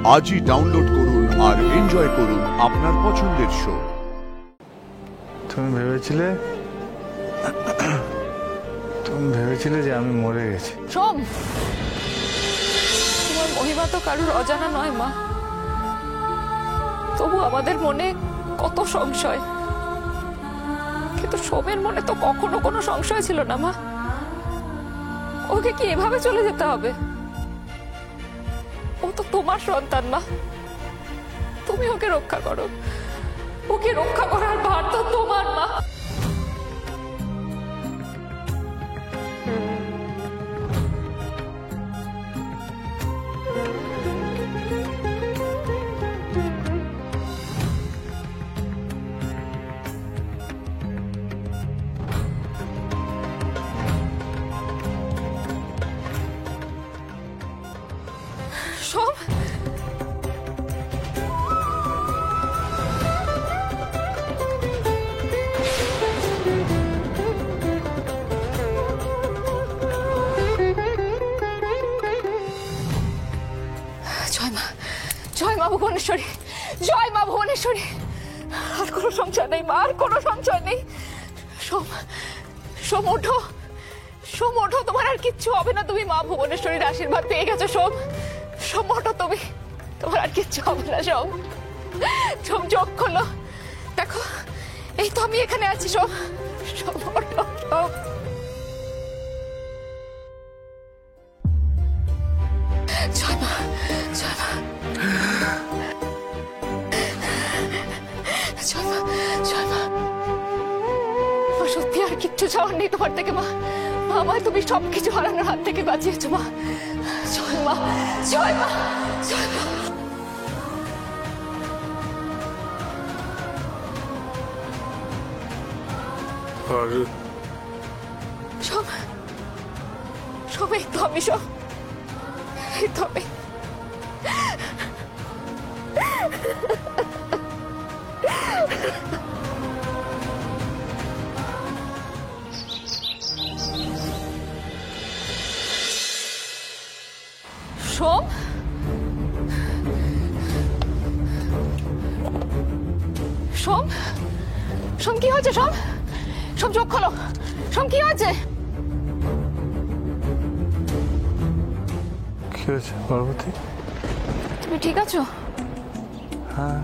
আজই ডাউনলোড করুন আর এনজয় করুন আপনার পছন্দের শো। তুমি ভেবেছিলে যে আমি মরে গেছি। সোম, তোমার মহিমা তো কারোর অজানা নয় মা। তবু আমাদের মনে কত সংশয়, কিন্তু সোমের মনে তো কখনো কোনো সংশয় ছিল না মা। ওকে কি এভাবে চলে যেতে হবে? ও তো তোমার সন্তান মা, তুমি ওকে রক্ষা করো। ওকে রক্ষা করার ভার তো তোমার মা। সোম, জয় মা, জয় মা ভুবনেশ্বরী, জয় মা ভুবনেশ্বরী। আর কোনো সংশয় নেই মা, আর কোনো সংশয় নেই। সোম, সোম ওঠো, সোম ওঠো, তোমার আর কিচ্ছু হবে না। তুমি মা ভুবনেশ্বরীর আশীর্বাদ পেয়ে গেছো সোম। সোম ওঠো তুমি, তোমার আর কিচ্ছু হবে না সোম। সোম চোখ খোলো, দেখো এই তো আমি এখানে আছি সোম। সোম ওঠো সোম। জয় মা, জয় মা, জয় মা, জয় মা। মা সত্যি আর কিচ্ছু চাওয়ার নেই তোমার থেকে মা। মা, আমায় তুমি সবকিছু হারানোর হাত থেকে বাঁচিয়েছো মা। জয় মা, জয় মা, জয় মা। সব সব এই তো আমি, সব এই তো আমি। সোম, সোম, সোম কি হয়েছে? সোম, সোম চোখ খোলো। সোম কি হয়েছে? কি হয়েছে পার্বতী? তুমি ঠিক আছো? হ্যাঁ,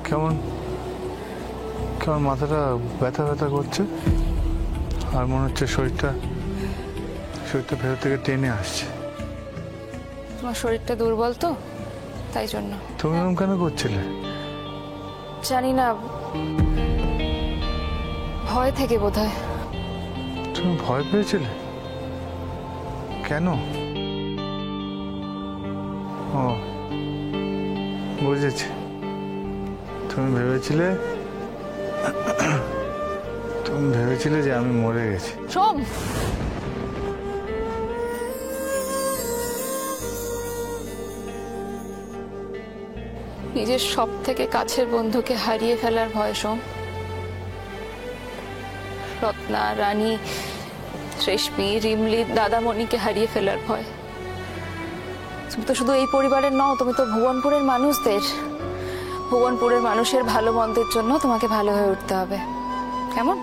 কেমন কেমন মাথাটা ব্যথা ব্যথা করছে, আর মনে হচ্ছে শরীরটা ভেতর থেকে টেনে আসছে। তোমার শরীরটা দুর্বল তো, তাই জন্য। তুমি এরকম কেন করছিলে? জানি না, ভয় থেকে বোধহয়। তুমি ভয় পেয়েছিলে? কেন? ও, বুঝেছি। তুমি ভেবেছিলে যে আমি মরে গেছি। সোম, নিজের সব থেকে কাছের বন্ধুকে হারিয়ে ফেলার ভয় সোম। রত্না, রানী, রেশমি, রিমলি, দাদামণিকে হারিয়ে ফেলার ভয়। তুমি তো শুধু এই পরিবারের নও, তুমি তো ভুবনপুরের মানুষদের, ভুবনপুরের মানুষের ভালো মন্দের জন্য তোমাকে ভালো হয়ে উঠতে হবে, কেমন?